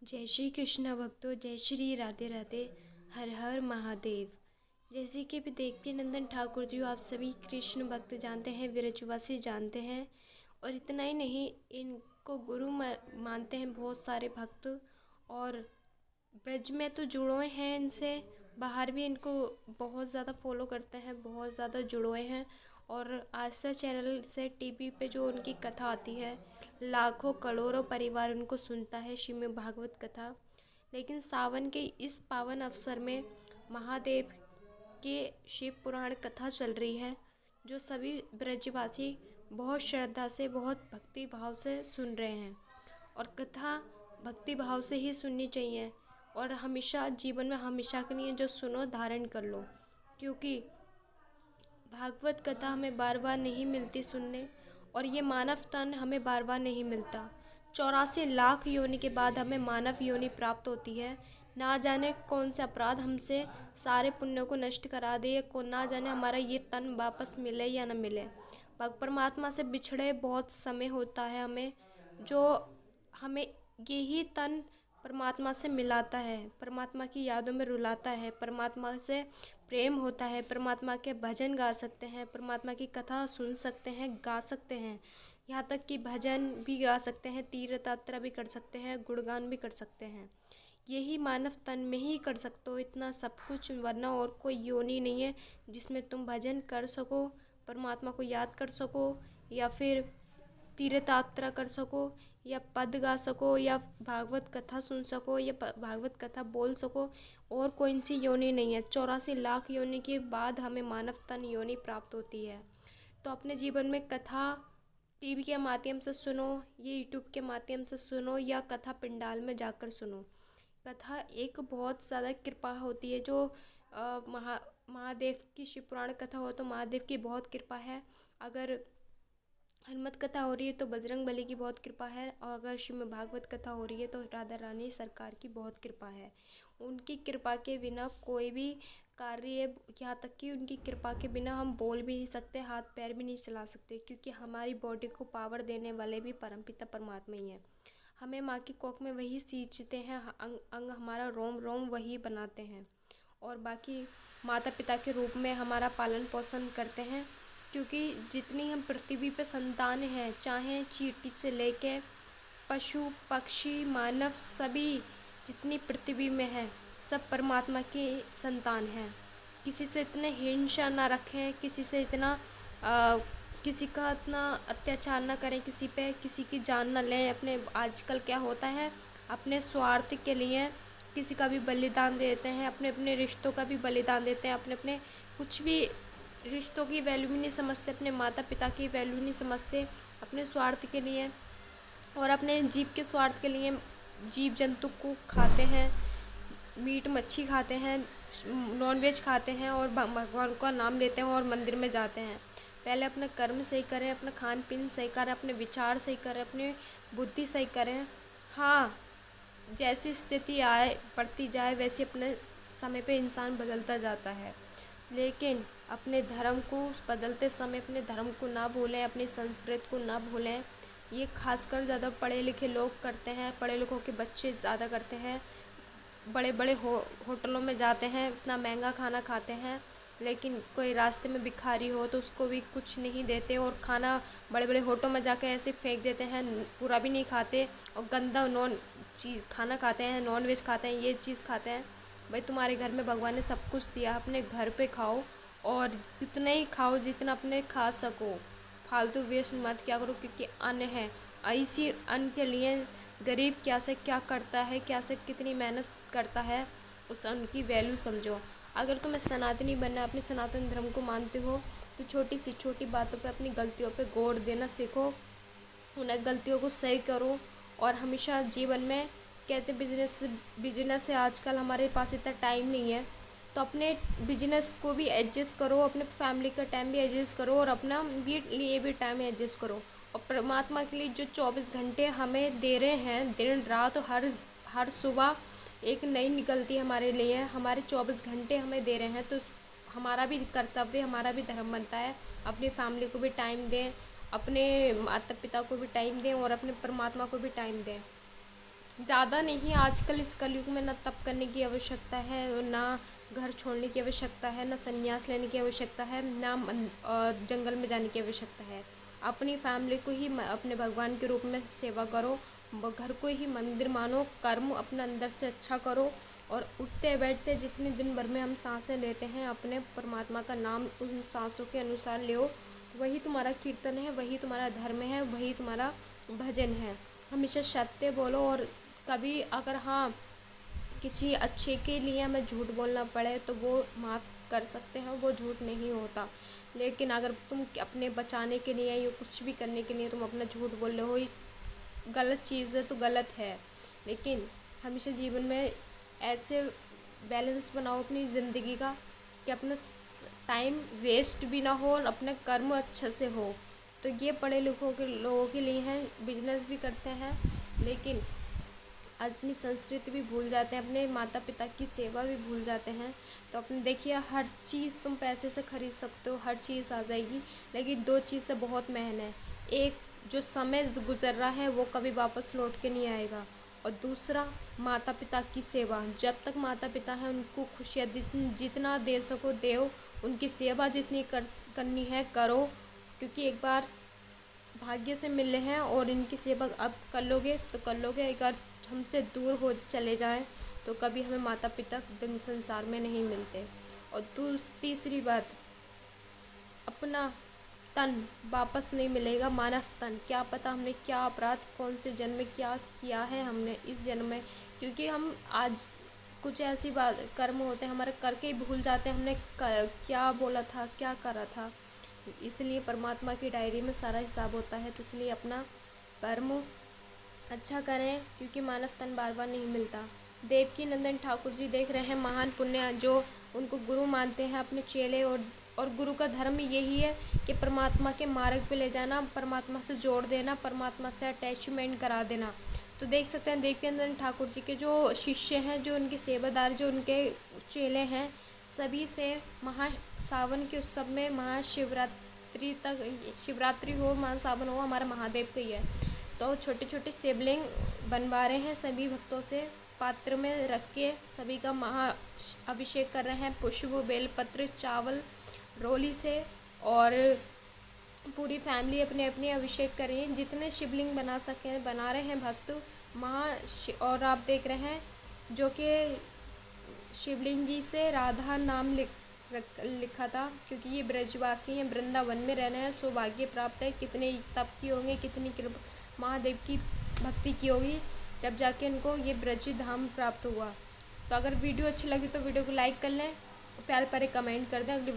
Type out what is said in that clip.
जय श्री कृष्ण भक्तों, जय श्री राधे राधे, हर हर महादेव। जैसे कि भी देवकी नंदन ठाकुर जी आप सभी कृष्ण भक्त जानते हैं, विरजवासी जानते हैं। और इतना ही नहीं, इनको गुरु मानते हैं बहुत सारे भक्त। और ब्रज में तो जुड़े हैं इनसे, बाहर भी इनको बहुत ज़्यादा फॉलो करते हैं, बहुत ज़्यादा जुड़े हैं। और आस्था चैनल से टीवी पे जो उनकी कथा आती है, लाखों करोड़ों परिवार उनको सुनता है, श्रीमद् भागवत कथा। लेकिन सावन के इस पावन अवसर में महादेव के शिव पुराण कथा चल रही है, जो सभी ब्रजवासी बहुत श्रद्धा से, बहुत भक्ति भाव से सुन रहे हैं। और कथा भक्ति भाव से ही सुननी चाहिए, और हमेशा जीवन में हमेशा के लिए जो सुनो धारण कर लो, क्योंकि भागवत कथा हमें बार बार नहीं मिलती सुनने, और ये मानव तन हमें बार बार नहीं मिलता। 84 लाख योनि के बाद हमें मानव योनि प्राप्त होती है। ना जाने कौन से अपराध हमसे सारे पुण्यों को नष्ट करा दे, को ना जाने हमारा ये तन वापस मिले या न मिले। परमात्मा से बिछड़े बहुत समय होता है हमें, जो हमें यही तन परमात्मा से मिलाता है, परमात्मा की यादों में रुलाता है, परमात्मा से प्रेम होता है, परमात्मा के भजन गा सकते हैं, परमात्मा की कथा सुन सकते हैं, गा सकते हैं। यहाँ तक कि भजन भी गा सकते हैं, तीर्थ यात्रा भी कर सकते हैं, गुणगान भी कर सकते हैं। यही मानव तन में ही कर सकते हो इतना सब कुछ, वरना और कोई योनि नहीं है जिसमें तुम भजन कर सको, परमात्मा को याद कर सको, या फिर तीर्थ यात्रा कर सको, या पद गा सको, या भागवत कथा सुन सको, या भागवत कथा बोल सको। और कोई सी योनि नहीं है। 84 लाख योनि के बाद हमें मानव तन योनि प्राप्त होती है। तो अपने जीवन में कथा टीवी के माध्यम से सुनो, ये यूट्यूब के माध्यम से सुनो, या कथा पंडाल में जाकर सुनो। कथा एक बहुत ज़्यादा कृपा होती है, जो महादेव की शिव पुराण कथा हो तो महादेव की बहुत कृपा है। अगर हनुमत कथा हो रही है तो बजरंग बली की बहुत कृपा है, और अगर श्रीमद् भागवत कथा हो रही है तो राधा रानी सरकार की बहुत कृपा है। उनकी कृपा के बिना कोई भी कार्य, यहाँ तक कि उनकी कृपा के बिना हम बोल भी नहीं सकते, हाथ पैर भी नहीं चला सकते, क्योंकि हमारी बॉडी को पावर देने वाले भी परमपिता परमात्मा ही हैं। हमें माँ की कोख में वही सींचते हैं, अंग अंग हमारा रोम रोम वही बनाते हैं, और बाकी माता पिता के रूप में हमारा पालन पोषण करते हैं। क्योंकि जितनी हम पृथ्वी पे संतान हैं, चाहे चींटी से लेके पशु पक्षी मानव, सभी जितनी पृथ्वी में है सब परमात्मा की संतान हैं। किसी से इतने हिंसा ना रखें, किसी से इतना किसी का इतना अत्याचार ना करें, किसी पे किसी की जान ना लें। अपने आजकल क्या होता है, अपने स्वार्थ के लिए किसी का भी बलिदान देते हैं, अपने अपने रिश्तों का भी बलिदान देते हैं, अपने अपने कुछ भी रिश्तों की वैल्यू भी नहीं समझते, अपने माता पिता की वैल्यू नहीं समझते, अपने स्वार्थ के लिए और अपने जीव के स्वार्थ के लिए जीव जंतु को खाते हैं, मीट मच्छी खाते हैं, नॉन वेज खाते हैं, और भगवान का नाम लेते हैं और मंदिर में जाते हैं। पहले अपने कर्म सही करें, अपना खान पीन सही करें, अपने विचार सही करें, अपनी बुद्धि सही करें। हाँ, जैसी स्थिति आए बढ़ती जाए वैसे अपने समय पे इंसान बदलता जाता है, लेकिन अपने धर्म को बदलते समय अपने धर्म को ना भूलें, अपनी संस्कृति को ना भूलें। ये खासकर ज़्यादा पढ़े लिखे लोग करते हैं, पढ़े लिखों के बच्चे ज़्यादा करते हैं। बड़े बड़े होटलों में जाते हैं, इतना महंगा खाना खाते हैं, लेकिन कोई रास्ते में भिखारी हो तो उसको भी कुछ नहीं देते, और खाना बड़े बड़े होटलों में जाकर ऐसे फेंक देते हैं, पूरा भी नहीं खाते, और गंदा खाना खाते हैं, नॉन वेज खाते हैं, ये चीज़ खाते हैं। भाई तुम्हारे घर में भगवान ने सब कुछ दिया, अपने घर पे खाओ, और इतना ही खाओ जितना अपने खा सको, फालतू वेस्ट मत क्या करो, क्योंकि अन्न है। इसी अन्न के लिए गरीब क्या से क्या करता है, क्या से कितनी मेहनत करता है, उस अन्न की वैल्यू समझो। अगर तुम्हें सनातनी बनना, अपने सनातन धर्म को मानते हो, तो छोटी सी छोटी बातों पे अपनी गलतियों पे गौर देना सीखो, उन गलतियों को सही करो। और हमेशा जीवन में कहते बिजनेस से आजकल हमारे पास इतना टाइम नहीं है, तो अपने बिजनेस को भी एडजस्ट करो, अपने फैमिली का टाइम भी एडजस्ट करो, और अपना लिए भी टाइम एडजस्ट करो। और परमात्मा के लिए जो 24 घंटे हमें दे रहे हैं, दिन रात हर सुबह एक नई निकलती है हमारे लिए, हमारे 24 घंटे हमें दे रहे हैं, तो हमारा भी कर्तव्य, हमारा भी धर्म बनता है अपनी फैमिली को भी टाइम दें, अपने माता पिता को भी टाइम दें, और अपने परमात्मा को भी टाइम दें। ज़्यादा नहीं, आजकल इस कलयुग में ना तप करने की आवश्यकता है, ना घर छोड़ने की आवश्यकता है, ना संन्यास लेने की आवश्यकता है, ना जंगल में जाने की आवश्यकता है। अपनी फैमिली को ही अपने भगवान के रूप में सेवा करो, घर को ही मंदिर मानो, कर्म अपने अंदर से अच्छा करो, और उठते बैठते जितनी दिन भर में हम सांसें लेते हैं अपने परमात्मा का नाम उन सांसों के अनुसार लो। वही तुम्हारा कीर्तन है, वही तुम्हारा धर्म है, वही तुम्हारा भजन है। हमेशा सत्य बोलो, और कभी अगर हाँ किसी अच्छे के लिए हमें झूठ बोलना पड़े तो वो माफ़ कर सकते हैं, वो झूठ नहीं होता। लेकिन अगर तुम अपने बचाने के लिए या कुछ भी करने के लिए तुम अपना झूठ बोल रहे हो, ये गलत चीज़ है तो गलत है। लेकिन हमेशा जीवन में ऐसे बैलेंस बनाओ अपनी ज़िंदगी का कि अपना टाइम वेस्ट भी ना हो और अपने कर्म अच्छे से हो। तो ये पढ़े लिखों के लोगों के लिए हैं, बिजनेस भी करते हैं लेकिन अपनी संस्कृति भी भूल जाते हैं, अपने माता पिता की सेवा भी भूल जाते हैं। तो अपने देखिए, हर चीज़ तुम पैसे से खरीद सकते हो, हर चीज़ आ जाएगी, लेकिन दो चीज़ें बहुत महंगा है। एक, जो समय गुजर रहा है वो कभी वापस लौट के नहीं आएगा, और दूसरा माता पिता की सेवा। जब तक माता पिता हैं उनको खुशियाँ जितना दे सको दो, उनकी सेवा जितनी करनी है करो, क्योंकि एक बार भाग्य से मिले हैं और इनकी सेवा अब कर लोगे तो कर लोगे। अगर हमसे दूर हो चले जाएं तो कभी हमें माता पिता दिन संसार में नहीं मिलते। और तीसरी बात, अपना तन वापस नहीं मिलेगा, मानव तन। क्या पता हमने क्या अपराध कौन से जन्म में क्या किया है हमने इस जन्म में, क्योंकि हम आज कुछ ऐसी बात कर्म होते हैं हमारे करके ही भूल जाते हैं हमने क्या बोला था, क्या करा था। इसलिए परमात्मा की डायरी में सारा हिसाब होता है। तो इसलिए अपना कर्म अच्छा करें, क्योंकि मानव तन बार बार नहीं मिलता। देवकी नंदन ठाकुर जी देख रहे हैं, महान पुण्य जो उनको गुरु मानते हैं अपने चेले, और गुरु का धर्म यही है कि परमात्मा के मार्ग पे ले जाना, परमात्मा से जोड़ देना, परमात्मा से अटैचमेंट करा देना। तो देख सकते हैं देवकी नंदन ठाकुर जी के जो शिष्य हैं, जो उनके सेवादार, जो उनके चेले हैं, सभी से सावन के उत्सव में महाशिवरात्रि तक, शिवरात्रि हो महासावन हो, हमारा महादेव का ही है। तो छोटे छोटे शिवलिंग बनवा रहे हैं सभी भक्तों से, पात्र में रख के सभी का महा अभिषेक कर रहे हैं, पुष्प बेलपत्र चावल रोली से, और पूरी फैमिली अपने अपने अभिषेक कर रही है। जितने शिवलिंग बना सकें बना रहे हैं भक्त और आप देख रहे हैं जो कि शिवलिंग जी से राधा नाम लिखा था, क्योंकि ये ब्रजवासी हैं, वृंदावन में रहना है, सौभाग्य प्राप्त है। कितने तप किए होंगे, कितनी महादेव की भक्ति की होगी, तब जाके इनको ये ब्रज धाम प्राप्त हुआ। तो अगर वीडियो अच्छी लगी तो वीडियो को लाइक कर लें, प्यारे प्यारे कमेंट कर दें। अगली